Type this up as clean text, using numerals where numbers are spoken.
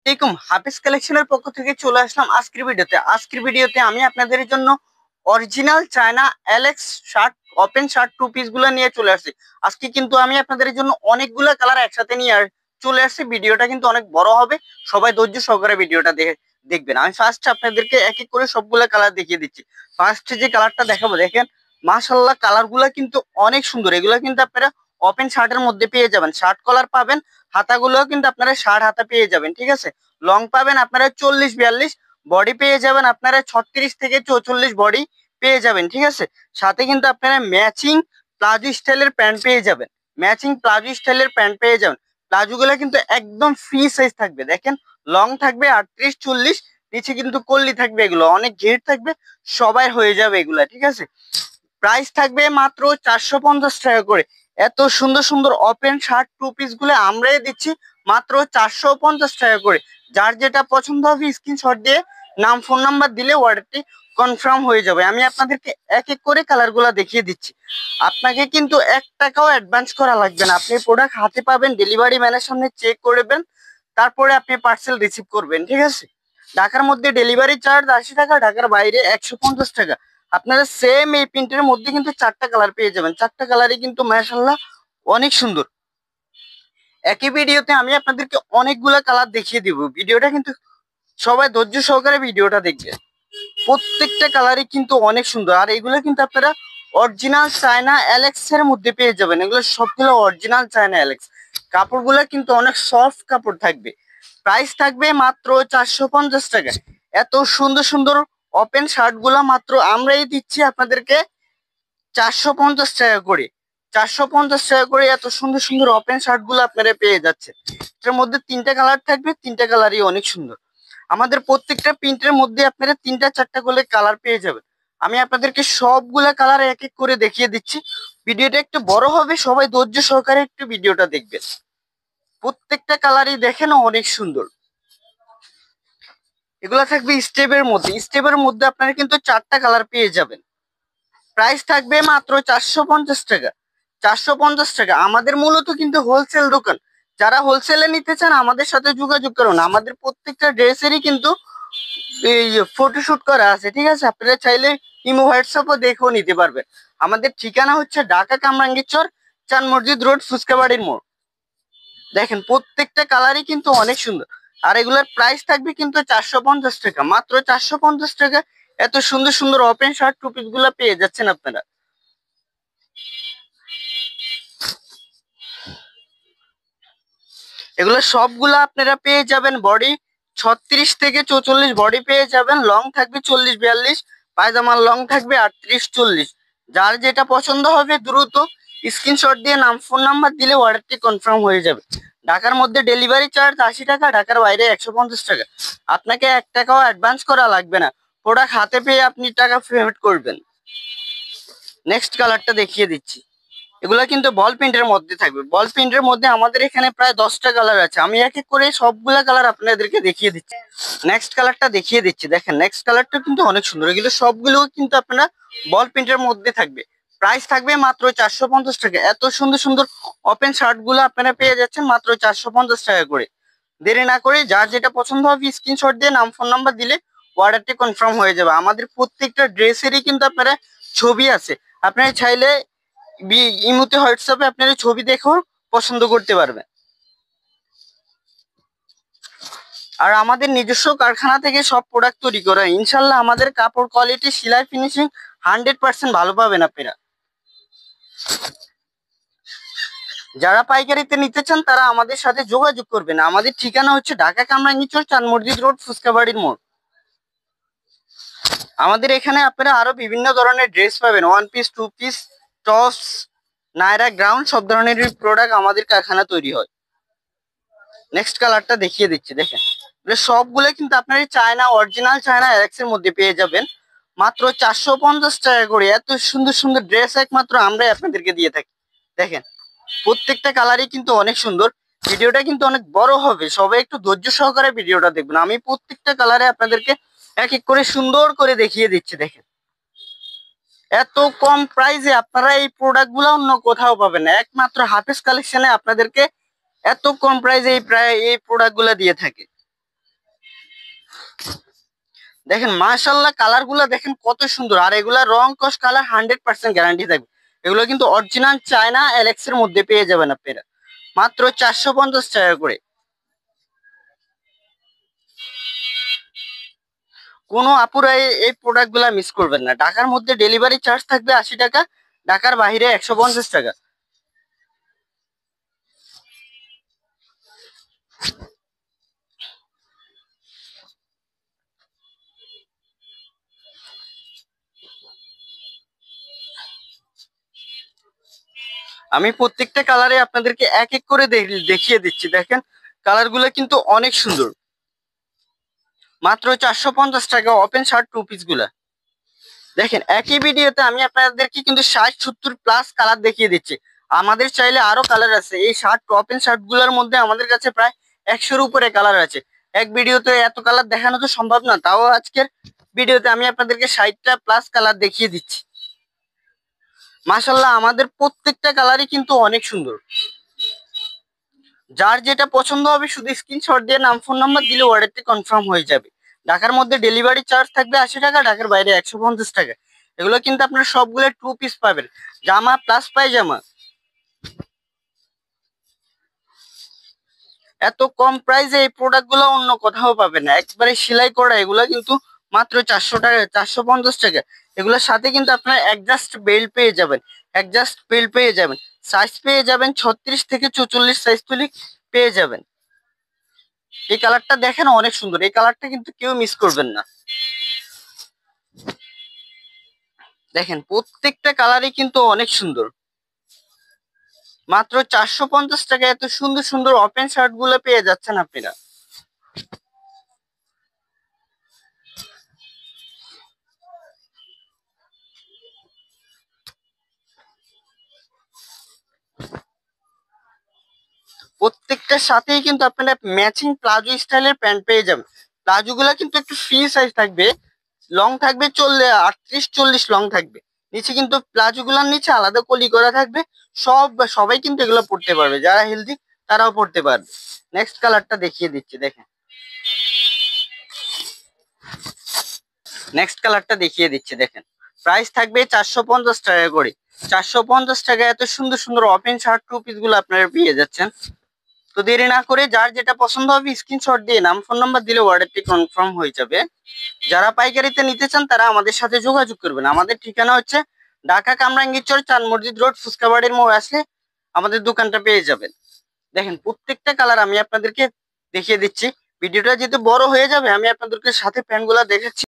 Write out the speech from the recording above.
আসসালামাইকুম, হাফিজ কালেকশনের পক্ষ থেকে চলে আসলাম আজকের ভিডিওতে আমি আপনাদের জন্য অরিজিনাল চায়না এলেক্স shirt open shirt two piece গুলো নিয়ে চলে আসছি। আজকে কিন্তু আমি আপনাদের জন্য অনেকগুলো কালার একসাথে নিয়ে চলে আসছি। ভিডিওটা কিন্তু অনেক বড় হবে, সবাই ধৈর্য সহকারে ভিডিওটা দেখবেন। আমি ফার্স্ট আপনাদেরকে এক এক করে সবগুলা কালার দেখিয়ে দিচ্ছি। ফার্স্ট যে কালারটা দেখাবো, দেখেন মাশাআল্লাহ কালার গুলা কিন্তু অনেক সুন্দর। এগুলো কিন্তু আপনারা ওপেন শার্টের মধ্যে পেয়ে যাবেন, শার্ট কলার পাবেন, হাতাগুলো কিন্তু আপনারা 60 হাতা পেয়ে যাবেন। ঠিক আছে, লং পাবেন আপনারা 40-42, বডি পেয়ে যাবেন আপনারা 36 থেকে 44 বডি পেয়ে যাবেন। ঠিক আছে, সাথে কিন্তু আপনারা ম্যাচিং প্লাজো স্টাইলের প্যান্ট পেয়ে যাবেন, প্লাজো গুলো কিন্তু একদম ফ্রি সাইজ থাকবে। দেখেন লং থাকবে 38-40, নিচে কিন্তু কল্লি থাকবে, এগুলো অনেক ঘের থাকবে, সবাই হয়ে যাবে এগুলা। ঠিক আছে, প্রাইস থাকবে মাত্র 450 টাকা করে। এত সুন্দর সুন্দর ওপেন শার্ট টু পিস গুলো আমরাই দিচ্ছি মাত্র 450 টাকা করে। যার যেটা পছন্দ হবে স্ক্রিনশট দিয়ে নাম ফোন নাম্বার দিলে অর্ডারটি কনফার্ম হয়ে যাবে। আমি আপনাদেরকে এক এক করে কালার গুলা দেখিয়ে দিচ্ছি। আপনাকে কিন্তু 1 টাকাও অ্যাডভান্স করা লাগবে না। আপনি প্রোডাক্ট হাতে পাবেন, ডেলিভারি ম্যানের সামনে চেক করবেন, তারপরে আপনি পার্সেল রিসিভ করবেন। ঠিক আছে, ঢাকার মধ্যে ডেলিভারি চার্জ 80 টাকা, ঢাকার বাইরে 150 টাকা। আপনারা সেম এই প্রিন্টের মধ্যে কিন্তু 4টা কালার পেয়ে যাবেন। 4টা কালারই কিন্তু মাশাআল্লাহ অনেক সুন্দর। একই ভিডিওতে আমি আপনাদেরকে অনেকগুলা কালার দেখিয়ে দিব। ভিডিওটা কিন্তু সবাই ধৈর্য সহকারে ভিডিওটা দেখবেন। প্রত্যেকটা কালারই কিন্তু অনেক সুন্দর, আর এগুলো কিন্তু আপনারা অরিজিনাল চায়না এলেক্স এর মধ্যে পেয়ে যাবেন। এগুলো সবগুলো অরিজিনাল চায়না এলেক্স, কাপড়গুলো কিন্তু অনেক সফট কাপড় থাকবে। প্রাইস থাকবে মাত্র 450 টাকা। এত সুন্দর সুন্দর ওপেন শার্ট গুলা মাত্র আমরাই দিচ্ছি আপনাদেরকে 450 টাকা করে। 450 টাকা করে এত সুন্দর সুন্দর ওপেন শার্ট গুলো আপনারা পেয়ে যাচ্ছে। এটার মধ্যে 3টা কালার থাকবে, 3টা কালারই অনেক সুন্দর। আমাদের প্রত্যেকটা প্রিন্টের মধ্যে আপনারা 3টা-4টা করে কালার পেয়ে যাবেন। আমি আপনাদেরকে সবগুলা কালার এক এক করে দেখিয়ে দিচ্ছি। ভিডিওটা একটু বড় হবে, সবাই ধৈর্য সহকারে একটু ভিডিওটা দেখবেন। প্রত্যেকটা কালারই দেখেন অনেক সুন্দর। এগুলা থাকবে স্টেপের মধ্যে আপনারা কিন্তু 4টা কালার পেয়ে যাবেন। প্রাইস থাকবে মাত্র 450 টাকা। 450 টাকা। আমাদের মূলত কিন্তু হোলসেল দোকান, যারা হোলসেলে নিতে চান আমাদের সাথে যোগাযোগ করুন। আমাদের প্রত্যেকটা ড্রেসেরই কিন্তু এই ফটোশুট করা আছে। ঠিক আছে, আপনারা চাইলে ইমো হোয়াটসঅ্যাপও দেখেও নিতে পারবেন। আমাদের ঠিকানা হচ্ছে ঢাকা কামরাঙ্গীরচর, চান মসজিদ রোড, ফুচকাবাড়ির মোড়। দেখেন প্রত্যেকটা কালারই কিন্তু অনেক সুন্দর। আর এগুলোর প্রাইস থাকবে কিন্তু 450 টাকা, মাত্র 450 টাকা। এত সুন্দর সুন্দর ওপেন শার্ট টু পিস গুলা পেয়ে যাচ্ছেন আপনারা। এগুলো সবগুলা আপনারা পেয়ে যাবেন বডি 36 থেকে 44 বডি পেয়ে যাবেন। লং থাকবে 40-42, পায়জামার লং থাকবে 38-40। যার যেটা পছন্দ হবে দ্রুত স্ক্রিনশট দিয়ে নাম ফোন নাম্বার দিলে অর্ডারটি কনফার্ম হয়ে যাবে। ঢাকার মধ্যে ডেলিভারি চার্জ 80 টাকা, ঢাকার বাইরে 150 টাকা। আপনাকে 1 টাকাও অ্যাডভান্স করা লাগবে না, প্রোডাক্ট হাতে পেয়ে আপনি টাকা পেমেন্ট করবেন। নেক্সট কালারটা দেখিয়ে দিচ্ছি। এগুলা কিন্তু বল প্রিন্টের মধ্যে থাকবে। বল প্রিন্টের মধ্যে আমাদের এখানে প্রায় 10টা কালার আছে। আমি এক এক করে সবগুলা কালার আপনাদেরকে দেখিয়ে দিচ্ছি। নেক্সট কালারটা দেখিয়ে দিচ্ছি। দেখেন নেক্সট কালারটা কিন্তু অনেক সুন্দর। এগুলো সবগুলো কিন্তু আপনারা বল প্রিন্টের মধ্যে থাকবে। প্রাইস থাকবে মাত্র 450 টাকা। এত সুন্দর সুন্দর ওপেন শার্ট গুলো আপনারা পেয়ে যাচ্ছেন মাত্র 450 টাকা করে। দেরি না করে যার যেটা পছন্দ হবে স্ক্রিনশট দিয়ে নাম ফোন নাম্বার দিলে অর্ডারটি কনফার্ম হয়ে যাবে। আমাদের প্রত্যেকটা ড্রেসেরই কিন্তু আপনারা ছবি আছে, আপনারা চাইলে ইমোতে হোয়াটসঅ্যাপে আপনারা ছবি দেখেও পছন্দ করতে পারবেন। আর আমাদের নিজস্ব কারখানা থেকে সব প্রোডাক্ট তৈরি করা। ইনশাল্লাহ আমাদের কাপড় কোয়ালিটি, সেলাই, ফিনিশিং 100% ভালো পাবেন আপনারা। যারা পাইকারিতে নিতে চান তারা আমাদের সাথে যোগাযোগ করবেন। আমাদের ঠিকানা হচ্ছে ঢাকা কামরাঙ্গীরচর, চান মসজিদ রোড, ফুচকাবাড়ির মোড়। আমাদের এখানে আপনারা আরো বিভিন্ন ধরনের ড্রেস পাবেন, one piece, two piece, tops, Naira, গ্রাউন্ড, সব ধরনের প্রোডাক্ট আমাদের কারখানা তৈরি হয়। নেক্সট কালারটা দেখিয়ে দিচ্ছি। দেখেন সবগুলো কিন্তু আপনার চায়না অরিজিনাল চায়না এলেক্স এর মধ্যে পেয়ে যাবেন মাত্র 450 টাকা করে। এত সুন্দর সুন্দর ড্রেস একমাত্র আমরাই আপনাদেরকে দিয়ে থাকি। দেখেন প্রত্যেকটা কালারই কিন্তু অনেক সুন্দর। ভিডিওটা কিন্তু অনেক বড় হবে, সবাই একটু ধৈর্য সহকারে ভিডিওটা দেখবেন। আমি প্রত্যেকটা কালারে আপনাদেরকে এক এক করে সুন্দর করে দেখিয়ে দিচ্ছি। দেখেন এত কম প্রাইসে আপনারা এই প্রোডাক্ট গুলো অন্য কোথাও পাবেন না, একমাত্র হাফেজ কালেকশনে আপনাদেরকে এত কম প্রাইসে এই প্রোডাক্ট গুলা দিয়ে থাকে। দেখেন মাশাআল্লাহ কালার গুলা দেখেন কত সুন্দর, আর এগুলা রং কস কালার 100% গ্যারান্টি থাকবে। এগুলো কিন্তু অরিজিনাল চায়না এলেক্স এর মধ্যে পেয়ে যাবেন আপনারা মাত্র 450 টাকা করে। কোনো আপুরা এই প্রোডাক্ট গুলা মিস করবেন না। ঢাকার মধ্যে ডেলিভারি চার্জ থাকবে 80 টাকা, ঢাকার বাইরে 150 টাকা। আমি প্রত্যেকটা কালারে আপনাদেরকে এক এক করে দেখিয়ে দিচ্ছি। দেখেন কালার গুলো কিন্তু অনেক সুন্দর, মাত্র 450 টাকা ওপেন শার্ট টু পিস গুলা। দেখেন একই ভিডিওতে আমি আপনাদেরকে কিন্তু 60-70+ কালার দেখিয়ে দিচ্ছি। আমাদের চাইলে আরো কালার আছে। এই শার্ট ওপেন শার্ট গুলোর মধ্যে আমাদের কাছে প্রায় 100-এর উপরে কালার আছে। এক ভিডিওতে এত কালার দেখানো তো সম্ভব না, তাও আজকের ভিডিওতে আমি আপনাদেরকে 60টা+ কালার দেখিয়ে দিচ্ছি। মাশাল্লাহ আমাদের প্রত্যেকটা কালারই কিন্তু অনেক সুন্দর। যার যেটা পছন্দ হবে শুধু স্ক্রিনশট দিয়ে নাম ফোন নাম্বার দিলে অর্ডারটি কনফার্ম হয়ে যাবে। ঢাকার মধ্যে ডেলিভারি চার্জ থাকবে 80 টাকা, ঢাকার বাইরে 150 টাকা। এগুলো কিন্তু আপনারা সবগুলো টু পিস পাবেন, জামা প্লাস পায়জামা। এত কম প্রাইসে এই প্রোডাক্ট গুলো অন্য কোথাও পাবেন না, একবারে সেলাই করা। এগুলো কিন্তু মাত্র 400 টাকা, 450 টাকা। এগুলোর সাথে কিন্তু আপনারা অ্যাডজাস্ট বেল্ট পেয়ে যাবেন, অ্যাডজাস্ট বেল্ট পেয়ে যাবেন, সাইজ পেয়ে যাবেন 36 থেকে 44 সাইজ তুলি পেয়ে যাবেন। এই কালারটা দেখেন অনেক সুন্দর, এই কালারটা কিন্তু কেউ মিস করবেন না। দেখেন প্রত্যেকটা কালারই কিন্তু অনেক সুন্দর। মাত্র 450 টাকা এত সুন্দর সুন্দর ওপেন শার্ট গুলো পেয়ে যাচ্ছেন আপনারা। প্রত্যেকটার সাথেই কিন্তু আপনারা ম্যাচিং প্লাজো স্টাইলের প্যান্ট পেয়ে যাবেন। প্লাজো গুলা কিন্তু একটু ফ্রি সাইজ থাকবে, লং থাকবে 38-40 লং থাকবে। নিচে কিন্তু প্লাজো গুলার নিচে আলাদা কলি করা থাকবে। সবাই কিন্তু এগুলো পড়তে পারবে, যারা হেলদি তারাও পড়তে পারবে। নেক্সট কালারটা দেখিয়ে দিচ্ছি। দেখেন নেক্সট কালারটা দেখিয়ে দিচ্ছি। দেখেন প্রাইস থাকবে 450 টাকা করে। 450 টাকা এত সুন্দর সুন্দর ওপেন শার্ট টু পিস গুলো আপনারা পেয়ে যাচ্ছেন। তো দেরি না করে যার যেটা পছন্দ হবে স্ক্রিনশট দিয়ে নাম ফোন নাম্বার দিলে অর্ডারটি কনফার্ম হয়ে যাবে। যারা পাইকারিতে নিতে চান তারা আমাদের সাথে যোগাযোগ করবেন। আমাদের ঠিকানা হচ্ছে ঢাকা কামরাঙ্গীরচর চান মসজিদ রোড ফুচকাবাড়ির মোড় আসলে আমাদের দোকানটা পেয়ে যাবেন। দেখেন প্রত্যেকটা কালার আমি আপনাদেরকে দেখিয়ে দিচ্ছি। ভিডিওটা যেহেতু বড় হয়ে যাবে আমি আপনাদেরকে সাথে প্যান্ট গুলা দেখাচ্ছি।